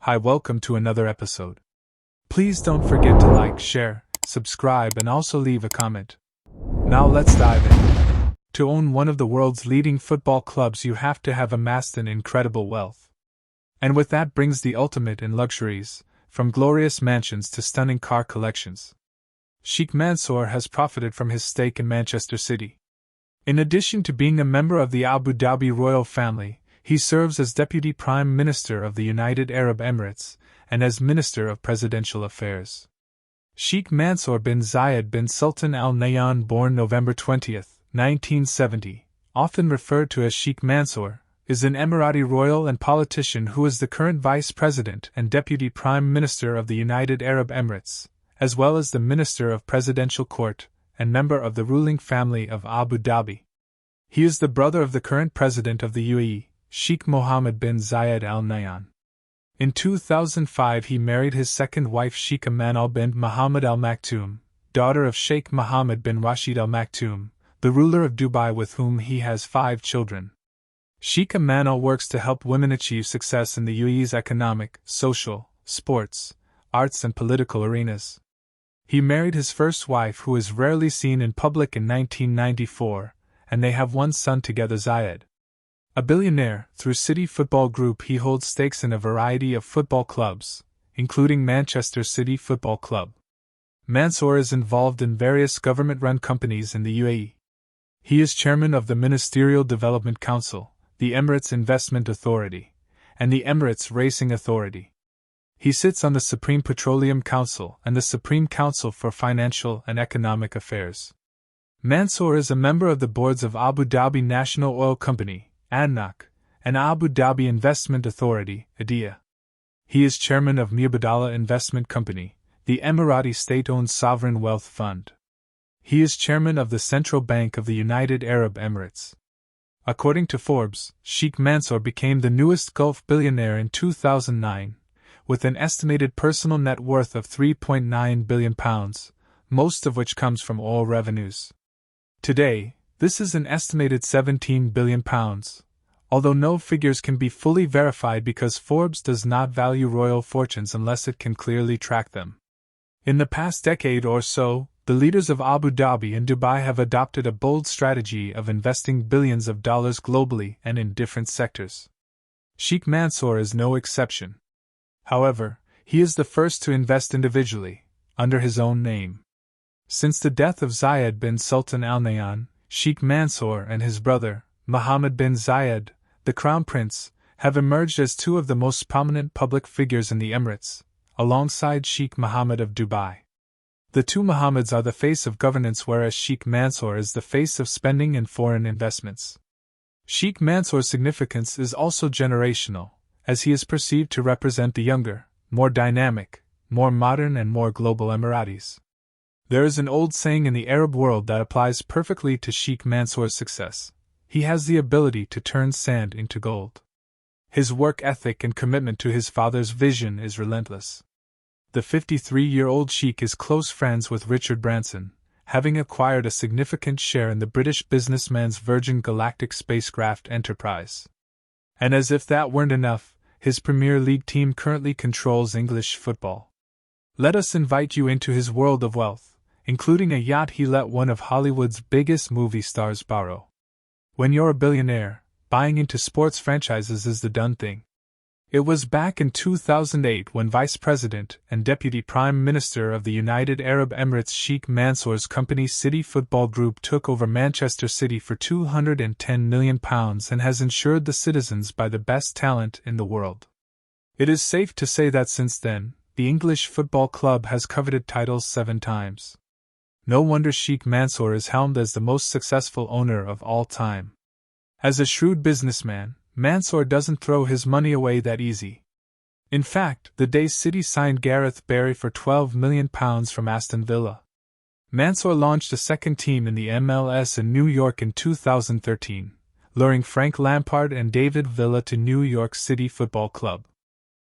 Hi, welcome to another episode. Please don't forget to like, share, subscribe, and also leave a comment. Now let's dive in. To own one of the world's leading football clubs, you have to have amassed an incredible wealth. And with that brings the ultimate in luxuries, from glorious mansions to stunning car collections. Sheikh Mansour has profited from his stake in Manchester City. In addition to being a member of the Abu Dhabi royal family, he serves as Deputy Prime Minister of the United Arab Emirates and as Minister of Presidential Affairs. Sheikh Mansour bin Zayed bin Sultan Al Nahyan, born November 20, 1970, often referred to as Sheikh Mansour, is an Emirati royal and politician who is the current Vice President and Deputy Prime Minister of the United Arab Emirates, as well as the Minister of Presidential Court and member of the ruling family of Abu Dhabi. He is the brother of the current President of the UAE, Sheikh Mohammed bin Zayed Al Nahyan. In 2005 he married his second wife Sheikh Amanal bint Mohammed Al Maktoum, daughter of Sheikh Mohammed bin Rashid Al Maktoum, the ruler of Dubai, with whom he has 5 children. Sheikh Amanal works to help women achieve success in the UAE's economic, social, sports, arts and political arenas. He married his first wife, who is rarely seen in public, in 1994, and they have one son together, Zayed. A billionaire, through City Football Group he holds stakes in a variety of football clubs, including Manchester City Football Club. Mansour is involved in various government-run companies in the UAE. He is chairman of the Ministerial Development Council, the Emirates Investment Authority, and the Emirates Racing Authority. He sits on the Supreme Petroleum Council and the Supreme Council for Financial and Economic Affairs. Mansour is a member of the boards of Abu Dhabi National Oil Company, ADNOC, and Abu Dhabi Investment Authority, ADIA. He is chairman of Mubadala Investment Company, the Emirati state-owned sovereign wealth fund. He is chairman of the Central Bank of the United Arab Emirates. According to Forbes, Sheikh Mansour became the newest Gulf billionaire in 2009, with an estimated personal net worth of £3.9 billion, most of which comes from oil revenues. Today, this is an estimated £17 billion, although no figures can be fully verified because Forbes does not value royal fortunes unless it can clearly track them. In the past decade or so, the leaders of Abu Dhabi and Dubai have adopted a bold strategy of investing billions of dollars globally and in different sectors. Sheikh Mansour is no exception. However, he is the first to invest individually, under his own name. Since the death of Zayed bin Sultan Al Nahyan, Sheikh Mansour and his brother, Mohammed bin Zayed, the Crown Prince, have emerged as two of the most prominent public figures in the Emirates, alongside Sheikh Mohammed of Dubai. The two Mohammeds are the face of governance, whereas Sheikh Mansour is the face of spending and foreign investments. Sheikh Mansour's significance is also generational, as he is perceived to represent the younger, more dynamic, more modern and more global Emiratis. There is an old saying in the Arab world that applies perfectly to Sheikh Mansour's success: he has the ability to turn sand into gold. His work ethic and commitment to his father's vision is relentless. The 53-year-old Sheikh is close friends with Richard Branson, having acquired a significant share in the British businessman's Virgin Galactic spacecraft enterprise. And as if that weren't enough, his Premier League team currently controls English football. Let us invite you into his world of wealth, including a yacht he let one of Hollywood's biggest movie stars borrow. When you're a billionaire, buying into sports franchises is the done thing. It was back in 2008 when Vice President and Deputy Prime Minister of the United Arab Emirates Sheikh Mansour's company City Football Group took over Manchester City for £210 million and has insured the citizens by the best talent in the world. It is safe to say that since then, the English football club has coveted titles 7 times. No wonder Sheikh Mansour is helmed as the most successful owner of all time. As a shrewd businessman, Mansour doesn't throw his money away that easy. In fact, the day City signed Gareth Barry for £12 million from Aston Villa. Mansour launched a second team in the MLS in New York in 2013, luring Frank Lampard and David Villa to New York City Football Club.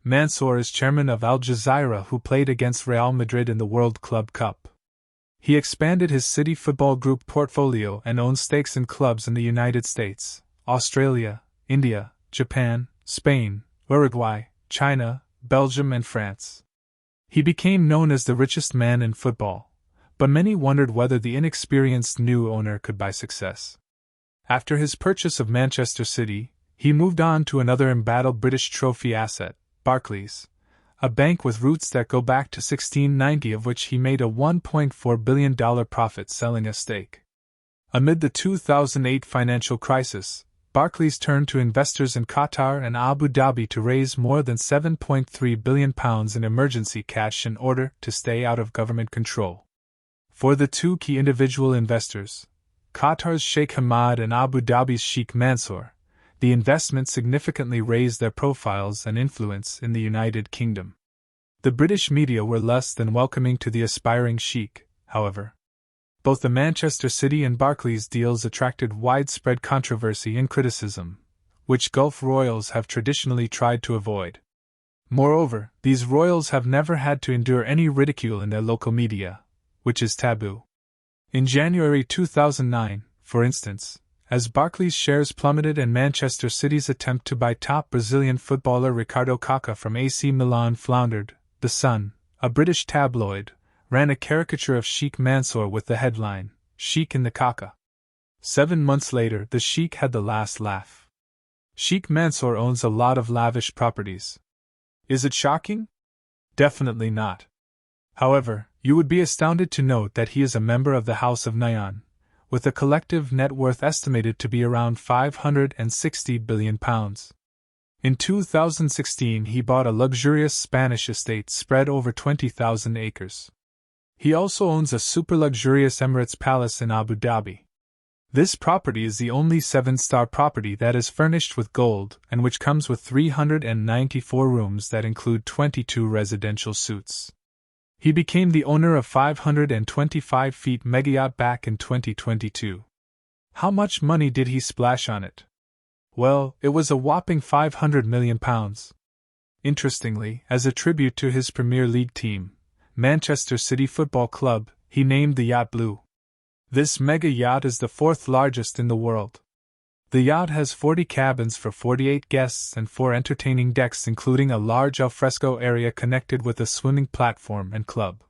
Mansour is chairman of Al Jazeera, who played against Real Madrid in the World Club Cup. He expanded his City Football Group portfolio and owns stakes in clubs in the United States, Australia, India, Japan, Spain, Uruguay, China, Belgium and France. He became known as the richest man in football, but many wondered whether the inexperienced new owner could buy success. After his purchase of Manchester City, he moved on to another embattled British trophy asset, Barclays, a bank with roots that go back to 1690, of which he made a $1.4 billion profit selling a stake. Amid the 2008 financial crisis, Barclays turned to investors in Qatar and Abu Dhabi to raise more than £7.3 billion in emergency cash in order to stay out of government control. For the two key individual investors, Qatar's Sheikh Hamad and Abu Dhabi's Sheikh Mansour, the investment significantly raised their profiles and influence in the United Kingdom. The British media were less than welcoming to the aspiring Sheikh, however. Both the Manchester City and Barclays deals attracted widespread controversy and criticism, which Gulf royals have traditionally tried to avoid. Moreover, these royals have never had to endure any ridicule in their local media, which is taboo. In January 2009, for instance, as Barclays shares plummeted and Manchester City's attempt to buy top Brazilian footballer Ricardo Kaká from AC Milan floundered, The Sun, a British tabloid, ran a caricature of Sheikh Mansour with the headline, Sheikh in the Kaká. 7 months later, the Sheikh had the last laugh. Sheikh Mansour owns a lot of lavish properties. Is it shocking? Definitely not. However, you would be astounded to note that he is a member of the House of Nahyan, with a collective net worth estimated to be around £560 billion. In 2016, he bought a luxurious Spanish estate spread over 20,000 acres. He also owns a super-luxurious Emirates Palace in Abu Dhabi. This property is the only 7-star property that is furnished with gold and which comes with 394 rooms that include 22 residential suites. He became the owner of 525 feet megayacht back in 2022. How much money did he splash on it? Well, it was a whopping £500 million. Interestingly, as a tribute to his Premier League team, Manchester City Football Club, he named the yacht Blue. This mega yacht is the 4th largest in the world. The yacht has 40 cabins for 48 guests and 4 entertaining decks, including a large alfresco area connected with a swimming platform and club.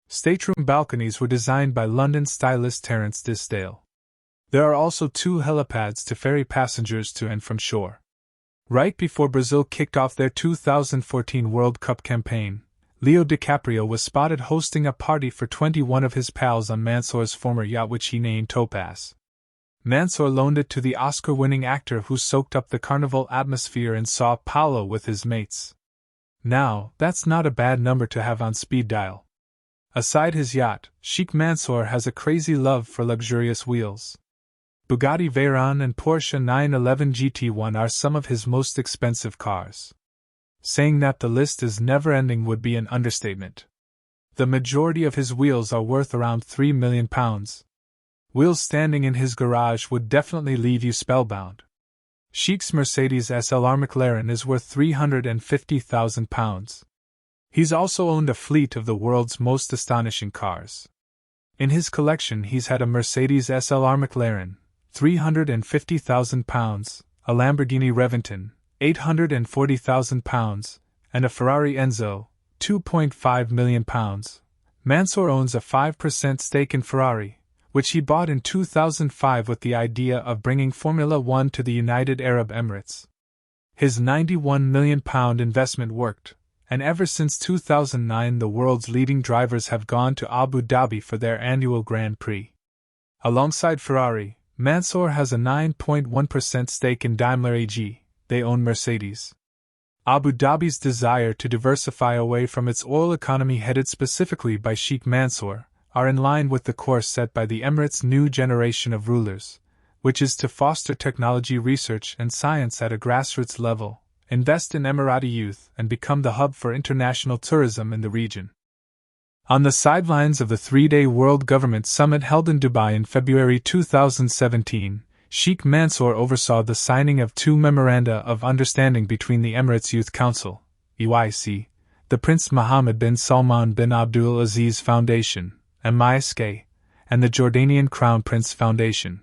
Stateroom balconies were designed by London stylist Terence Disdale. There are also 2 helipads to ferry passengers to and from shore. Right before Brazil kicked off their 2014 World Cup campaign, Leo DiCaprio was spotted hosting a party for 21 of his pals on Mansour's former yacht, which he named Topaz. Mansour loaned it to the Oscar-winning actor who soaked up the carnival atmosphere in Sao Paulo with his mates. Now, that's not a bad number to have on speed dial. Aside his yacht, Sheikh Mansour has a crazy love for luxurious wheels. Bugatti Veyron and Porsche 911 GT1 are some of his most expensive cars. Saying that the list is never-ending would be an understatement. The majority of his wheels are worth around £3 million. Wheels standing in his garage would definitely leave you spellbound. Sheikh's Mercedes SLR McLaren is worth £350,000. He's also owned a fleet of the world's most astonishing cars. In his collection he's had a Mercedes SLR McLaren, £350,000, a Lamborghini Reventón, £840,000, and a Ferrari Enzo, £2.5 million. Mansour owns a 5% stake in Ferrari, which he bought in 2005 with the idea of bringing Formula One to the United Arab Emirates. His £91 million investment worked, and ever since 2009 the world's leading drivers have gone to Abu Dhabi for their annual Grand Prix. Alongside Ferrari, Mansour has a 9.1% stake in Daimler AG. They own Mercedes. Abu Dhabi's desire to diversify away from its oil economy, headed specifically by Sheikh Mansour, are in line with the course set by the Emirates' new generation of rulers, which is to foster technology research and science at a grassroots level, invest in Emirati youth, and become the hub for international tourism in the region. On the sidelines of the 3-day World Government Summit held in Dubai in February 2017, Sheikh Mansour oversaw the signing of 2 Memoranda of Understanding between the Emirates Youth Council, EYC, the Prince Mohammed bin Salman bin Abdul Aziz Foundation, MISK, and the Jordanian Crown Prince Foundation,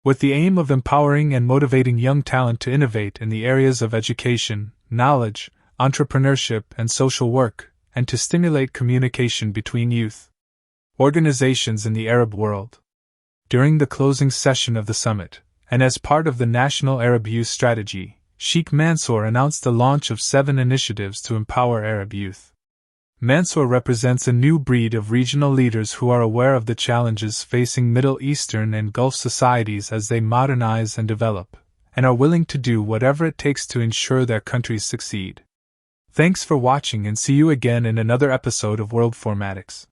with the aim of empowering and motivating young talent to innovate in the areas of education, knowledge, entrepreneurship, and social work, and to stimulate communication between youth organizations in the Arab world. During the closing session of the summit, and as part of the National Arab Youth Strategy, Sheikh Mansour announced the launch of 7 initiatives to empower Arab youth. Mansour represents a new breed of regional leaders who are aware of the challenges facing Middle Eastern and Gulf societies as they modernize and develop, and are willing to do whatever it takes to ensure their countries succeed. Thanks for watching, and see you again in another episode of World Formatics.